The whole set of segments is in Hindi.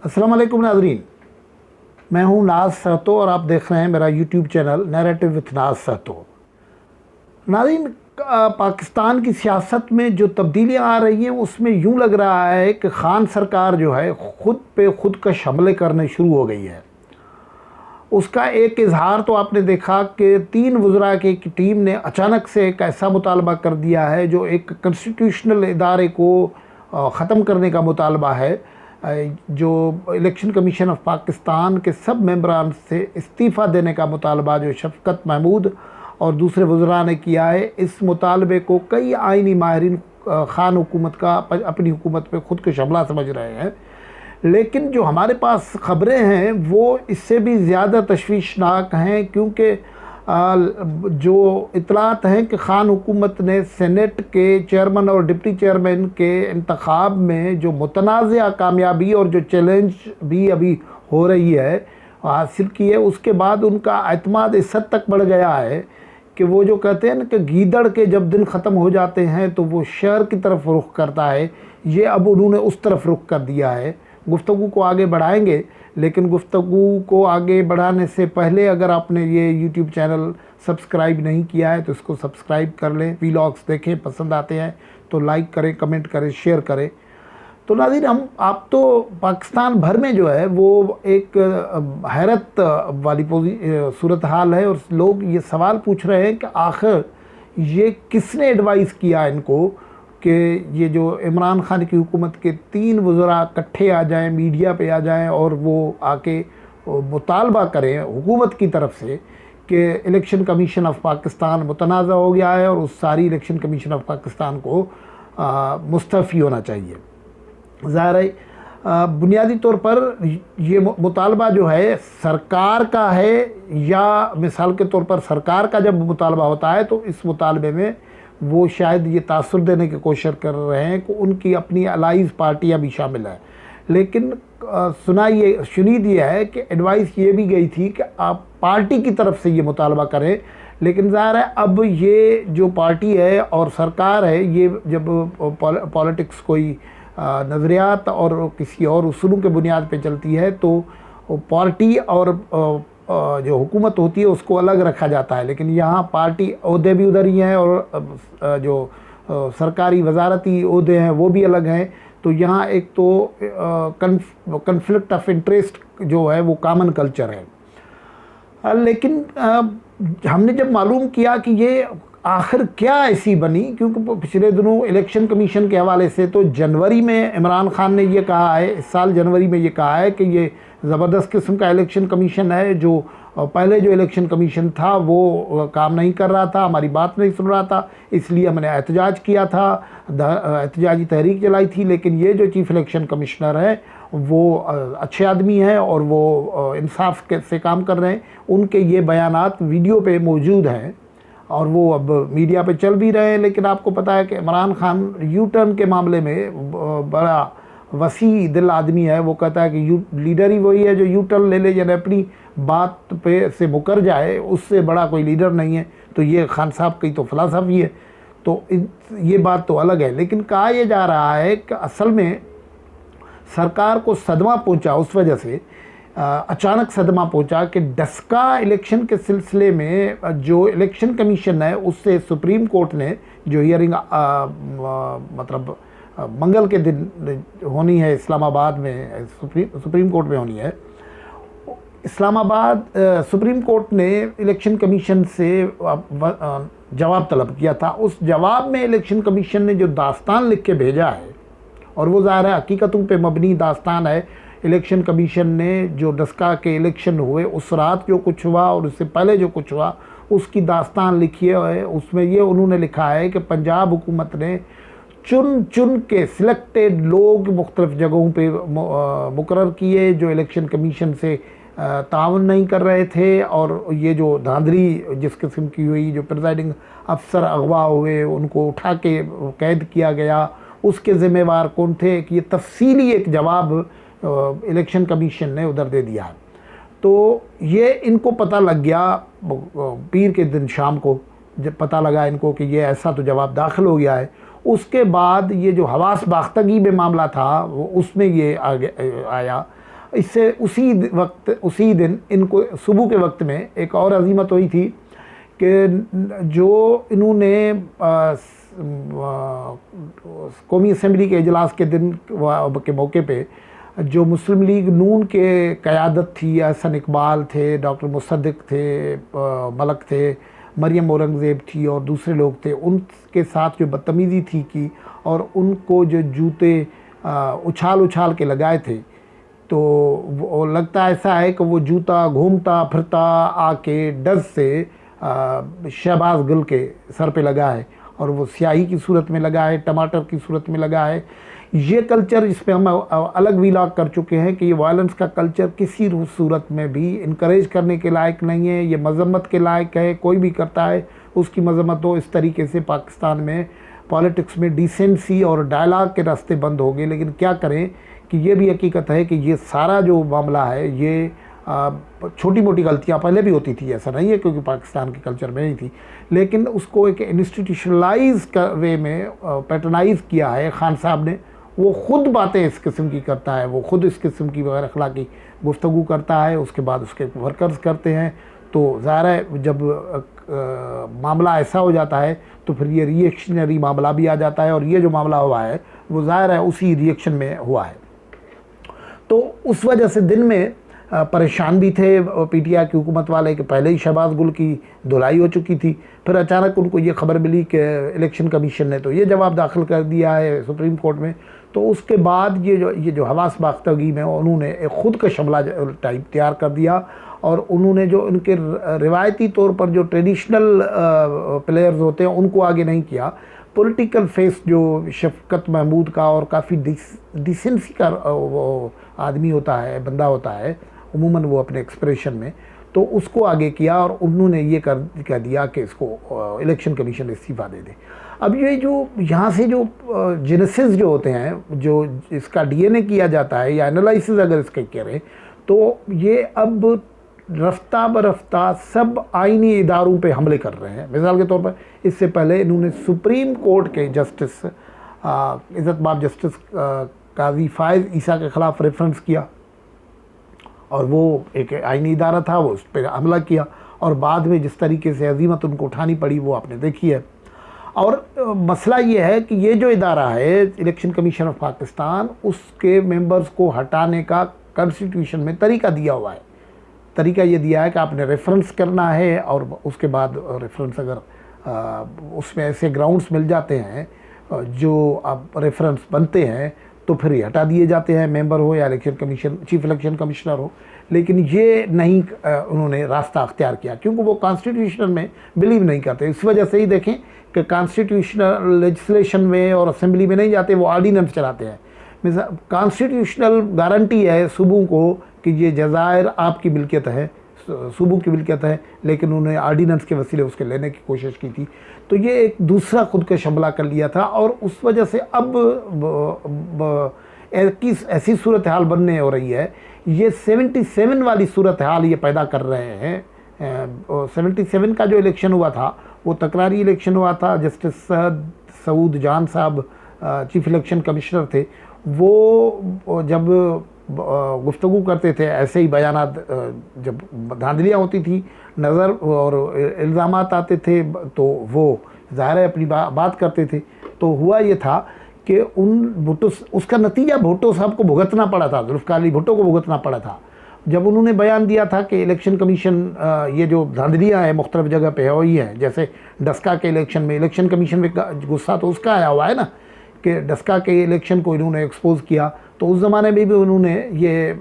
अस्सलाम वालेकुम नाज़रीन, मैं हूं नाज सहतो और आप देख रहे हैं मेरा यूट्यूब चैनल नैरेटिव विथ नाज सहतो। नाज़रीन, पाकिस्तान की सियासत में जो तब्दीलियां आ रही हैं उसमें यूं लग रहा है कि खान सरकार जो है ख़ुद पे खुदकश हमले करने शुरू हो गई है। उसका एक इजहार तो आपने देखा कि 3 वज़रा की एक टीम ने अचानक से एक ऐसा मुतालबा कर दिया है जो एक कॉन्स्टिट्यूशनल इदारे को ख़त्म करने का मुतालबा है, जो इलेक्शन कमीशन ऑफ पाकिस्तान के सब मेंबरान से इस्तीफ़ा देने का मुतालबा जो शफ़क़त महमूद और दूसरे वज़रा ने किया है। इस मुतालबे को कई आइनी माहिरीन खान हुकूमत का अपनी हुकूमत पे खुदकश हमला समझ रहे हैं, लेकिन जो हमारे पास ख़बरें हैं वो इससे भी ज़्यादा तशवीशनाक हैं, क्योंकि जो इतलात हैं कि खान हुकूमत ने सेनेट के चेयरमैन और डिप्टी चेयरमैन के इंतखाब में जो मुतनाज़ा कामयाबी और जो चैलेंज भी अभी हो रही है हासिल की है, उसके बाद उनका एतमाद इस हद तक बढ़ गया है कि वो जो कहते हैं ना कि गीदड़ के जब दिन ख़त्म हो जाते हैं तो वो शहर की तरफ रुख करता है, ये अब उन्होंने उस तरफ रुख कर दिया है। गुफ्तगू को आगे बढ़ाएंगे, लेकिन गुफ्तगू को आगे बढ़ाने से पहले अगर आपने ये यूट्यूब चैनल सब्सक्राइब नहीं किया है तो इसको सब्सक्राइब कर लें। वीलॉग्स देखें, पसंद आते हैं तो लाइक करें, कमेंट करें, शेयर करें। तो नाज़रीन, आप तो पाकिस्तान भर में जो है वो एक हैरत वाली सूरत हाल है और लोग ये सवाल पूछ रहे हैं कि आखिर ये किसने एडवाइस किया इनको कि ये जो इमरान खान की हुकूमत के 3 वज़रा इकट्ठे आ जाएं, मीडिया पे आ जाएं और वो आके मुतालबा करें हुकूमत की तरफ से कि इलेक्शन कमीशन ऑफ पाकिस्तान मुतनाज़ा हो गया है और उस सारी इलेक्शन कमीशन ऑफ पाकिस्तान को मुस्तफ़ी होना चाहिए। ज़ाहिर है बुनियादी तौर पर ये मुतालबा जो है सरकार का है, या मिसाल के तौर पर सरकार का जब मुतालबा होता है तो इस मुतालबे में वो शायद ये तासुर देने की कोशिश कर रहे हैं कि उनकी अपनी अलाइज पार्टियां भी शामिल हैं। लेकिन शुनीद ये है कि एडवाइस ये भी गई थी कि आप पार्टी की तरफ से ये मुतालबा करें, लेकिन ज़ाहिर है अब ये जो पार्टी है और सरकार है, ये जब पॉलिटिक्स कोई नज़रियात और किसी और उसूलों के बुनियाद पे चलती है तो पार्टी और जो हुकूमत होती है उसको अलग रखा जाता है। लेकिन यहाँ पार्टी ओहदे भी उधर ही हैं और जो सरकारी वजारती ओहदे हैं वो भी अलग हैं। तो यहाँ एक तो कन्फ्लिक्ट ऑफ इंटरेस्ट जो है वो कॉमन कल्चर है। लेकिन हमने जब मालूम किया कि ये आखिर क्या ऐसी बनी, क्योंकि पिछले दिनों इलेक्शन कमीशन के हवाले से तो जनवरी में इमरान खान ने ये कहा है, इस साल जनवरी में ये कहा है कि ये ज़बरदस्त किस्म का इलेक्शन कमीशन है, जो पहले जो इलेक्शन कमीशन था वो काम नहीं कर रहा था, हमारी बात नहीं सुन रहा था, इसलिए हमने एहतजाज किया था, एहतजाजी तहरीक चलाई थी। लेकिन ये जो चीफ़ इलेक्शन कमिश्नर है वो अच्छे आदमी हैं और वो इंसाफ से काम कर रहे हैं। उनके ये बयानात वीडियो पे मौजूद हैं और वो अब मीडिया पे चल भी रहे हैं। लेकिन आपको पता है कि इमरान खान यू टर्न के मामले में बड़ा वसी दिल आदमी है। वो कहता है कि लीडर ही वही है जो यू टर्न ले ले, यानी अपनी बात पे से मुकर जाए, उससे बड़ा कोई लीडर नहीं है। तो ये खान साहब की तो फ़िलासफ़ी है, तो ये बात तो अलग है। लेकिन कहा यह जा रहा है कि असल में सरकार को सदमा पहुंचा, उस वजह से अचानक सदमा पहुंचा कि डस्का इलेक्शन के सिलसिले में जो इलेक्शन कमीशन है उससे सुप्रीम कोर्ट ने जो हियरिंग मतलब मंगल के दिन होनी है इस्लामाबाद में, सुप्रीम कोर्ट में होनी है इस्लामाबाद, सुप्रीम कोर्ट ने इलेक्शन कमीशन से जवाब तलब किया था। उस जवाब में इलेक्शन कमीशन ने जो दास्तान लिख के भेजा है, और वो ज़ाहिर है हकीकतों पे मबनी दास्तान है। इलेक्शन कमीशन ने जो डस्का के इलेक्शन हुए उस रात जो कुछ हुआ और उससे पहले जो कुछ हुआ उसकी दास्तान लिखी है। उसमें ये उन्होंने लिखा है कि पंजाब हुकूमत ने चुन चुन के सिलेक्टेड लोग मुख्तलिफ़ जगहों पे मुकर्रर किए जो इलेक्शन कमीशन से ताउन नहीं कर रहे थे, और ये जो धांधली जिस किस्म की हुई, जो प्रिजाइडिंग अफसर अगवा हुए उनको उठा के कैद किया गया, उसके ज़िम्मेवार कौन थे, कि ये तफसीली एक जवाब इलेक्शन कमीशन ने उधर दे दिया। तो ये इनको पता लग गया पीर के दिन शाम को, जब पता लगा इनको कि ये ऐसा तो जवाब दाखिल हो गया है। उसके बाद ये जो हवास बाख्तगी में मामला था वो उसमें ये आगे आया। इससे उसी दिन इनको सुबह के वक्त में एक और अजीमत हुई थी कि जो इन्होंने कौमी असम्बली के इजलास के दिन के मौके पे जो मुस्लिम लीग नून के क़यादत थी, एहसन इकबाल थे, डॉक्टर मुसद्दिक थे, मलक थे, मरियम औरंगज़ेब थी और दूसरे लोग थे, उनके साथ जो बदतमीज़ी थी की और उनको जो जूते उछाल के लगाए थे, तो वो लगता ऐसा है कि वो जूता घूमता फिरता आके डज से शहबाज गिल के सर पे लगा है और वो स्याही की सूरत में लगा है, टमाटर की सूरत में लगा है। ये कल्चर, इस पे हम अलग व्लॉग कर चुके हैं कि ये वायलेंस का कल्चर किसी सूरत में भी इनकरेज करने के लायक नहीं है, ये मजम्मत के लायक है। कोई भी करता है उसकी मजम्मत हो। इस तरीके से पाकिस्तान में पॉलिटिक्स में डिसेंसी और डायलॉग के रास्ते बंद हो गए। लेकिन क्या करें कि ये भी हकीकत है कि ये सारा जो मामला है ये छोटी मोटी गलतियां पहले भी होती थी, ऐसा नहीं है क्योंकि पाकिस्तान के कल्चर में ही थी, लेकिन उसको एक इंस्टीट्यूशनलाइज वे में पैटर्नाइज किया है खान साहब ने। वो ख़ुद बातें इस किस्म की करता है, वो ख़ुद इस किस्म की गैर अखलाकी गुफ्तगू करता है, उसके बाद उसके वर्कर्स करते हैं। तो ज़ाहिर है जब मामला ऐसा हो जाता है तो फिर ये रिएक्शनरी मामला भी आ जाता है और ये जो मामला हुआ है वो ज़ाहिर है उसी रिएक्शन में हुआ है। तो उस वजह से दिन में परेशान भी थे पीटीआई की हुकूमत वाले कि पहले ही शहबाज गुल की धुलाई हो चुकी थी, फिर अचानक उनको ये खबर मिली कि इलेक्शन कमीशन ने तो ये जवाब दाखिल कर दिया है सुप्रीम कोर्ट में। तो उसके बाद ये जो हवास बाख्तगी में उन्होंने एक ख़ुद का शमला टाइप तैयार कर दिया और उन्होंने जो उनके रिवायती तौर पर जो ट्रेडिशनल प्लेयर्स होते हैं उनको आगे नहीं किया। पॉलिटिकल फेस जो शफकत महमूद का और काफ़ी डिसेंसी का वो आदमी होता है, बंदा होता है उमूमन वो अपने एक्सप्रेशन में, तो उसको आगे किया और उन्होंने ये कर दिया कि इसको इलेक्शन कमीशन इस्तीफ़ा दे दे। अब ये जो यहाँ से जो जेनेसिस जो होते हैं, जो इसका डीएनए किया जाता है या एनालिसिस अगर इसका करें तो ये अब रफ्ता बरफ्ता सब आईनी इदारों पे हमले कर रहे हैं। मिसाल के तौर पर इससे पहले इन्होंने सुप्रीम कोर्ट के जस्टिस इज़्ज़तमाब जस्टिस काजी फायज़ ईसा के ख़िलाफ़ रेफरेंस किया और वो एक आईनी इदारा था, वो उस पर हमला किया और बाद में जिस तरीके से अजीमत उनको उठानी पड़ी वो आपने देखी है। और मसला ये है कि ये जो इदारा है इलेक्शन कमीशन ऑफ पाकिस्तान, उसके मेंबर्स को हटाने का कॉन्स्टिट्यूशन में तरीका दिया हुआ है। तरीका ये दिया है कि आपने रेफरेंस करना है और उसके बाद रेफरेंस अगर उसमें ऐसे ग्राउंड्स मिल जाते हैं जो अब रेफरेंस बनते हैं तो फिर ये हटा दिए जाते हैं, मेंबर हो या election commission chief election commissioner हो। लेकिन ये नहीं उन्होंने रास्ता अख्तियार किया क्योंकि वो कॉन्स्टिट्यूशन में बिलीव नहीं करते। इस वजह से ही देखें कि कॉन्स्टिट्यूशनल लेजिस्लेशन में और असेंबली में नहीं जाते, वो ऑर्डिनेंस चलाते हैं। मिसाल कॉन्स्टिट्यूशनल गारंटी है सूबों को कि ये जज़ायर आपकी मिल्कियत है, सूबों की मिल्कियत है, लेकिन उन्होंने आर्डिनेंस के वसीले उसके लेने की कोशिश की थी। तो ये एक दूसरा खुद का शमला कर लिया था और उस वजह से अब ऐसी सूरत हाल बनने हो रही है। ये 77 वाली सूरत हाल ये पैदा कर रहे हैं। 77 का जो इलेक्शन हुआ था वो तकरारी इलेक्शन हुआ था। जस्टिस सऊद जान साहब चीफ इलेक्शन कमिश्नर थे, वो जब गुफ्तगू करते थे ऐसे ही बयानात, जब धांधलियाँ होती थी नज़र और इल्ज़ामात आते थे तो वो ज़ाहिर है अपनी बात करते थे। तो हुआ ये था कि उन भुट्टो, उसका नतीजा भुट्टो साहब को भुगतना पड़ा था, जुल्फ़िकार अली भुट्टो को भुगतना पड़ा था। जब उन्होंने बयान दिया था कि इलेक्शन कमीशन ये जो धांधलियाँ हैं मुख्तलिफ़ जगह पे हुई हैं, जैसे डस्का के इलेक्शन में इलेक्शन कमीशन में गुस्सा तो उसका आया हुआ है ना कि डस्का के इलेक्शन को इन्होंने एक्सपोज़ किया। तो उस ज़माने में भी उन्होंने ये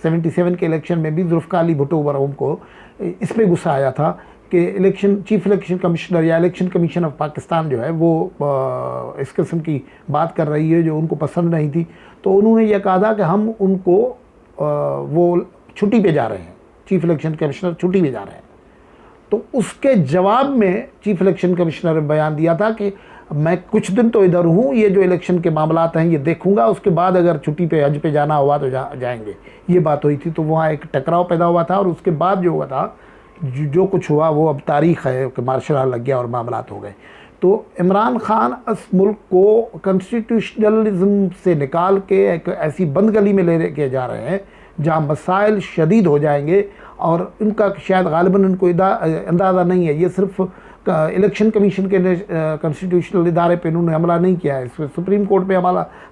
77 के इलेक्शन में भी जुल्फ़िकार अली भुट्टो मरहूम को इस पर गुस्सा आया था कि इलेक्शन चीफ इलेक्शन कमिश्नर या इलेक्शन कमीशन ऑफ पाकिस्तान जो है वो इस किस्म की बात कर रही है जो उनको पसंद नहीं थी। तो उन्होंने ये कहा था कि हम उनको वो छुट्टी पे जा रहे हैं, चीफ इलेक्शन कमिश्नर छुट्टी पे जा रहे हैं। तो उसके जवाब में चीफ इलेक्शन कमिश्नर ने बयान दिया था कि मैं कुछ दिन तो इधर हूँ, ये जो इलेक्शन के मामलात हैं ये देखूंगा, उसके बाद अगर छुट्टी पे हज पे जाना हुआ तो जाएंगे। ये बात हुई थी। तो वहाँ एक टकराव पैदा हुआ था और उसके बाद जो हुआ था, जो कुछ हुआ वो अब तारीख़ है कि मार्शल लॉ लग गया और मामलात हो गए। तो इमरान खान इस मुल्क को कॉन्स्टिट्यूशनलिज्म से निकाल के एक ऐसी बंद गली में ले के जा रहे हैं जहाँ मसाइल शदीद हो जाएंगे और इनका शायद गालिबन उनको अंदाज़ा नहीं है। ये सिर्फ इलेक्शन कमीशन के कॉन्स्टिट्यूशनल इदारे पे इन्होंने हमला नहीं किया है, इसमें सुप्रीम कोर्ट पे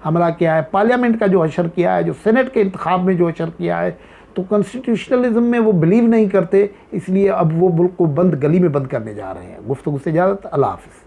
हमला किया है, पार्लियामेंट का जो अशर किया है, जो सेनेट के इंतखाब में जो अशर किया है। तो कॉन्स्टिट्यूशनलिज्म में वो बिलीव नहीं करते, इसलिए अब वो मुल्क को बंद गली में बंद करने जा रहे हैं। गुफ्तगू से इजाज़त, अल्लाह हाफ़िज़।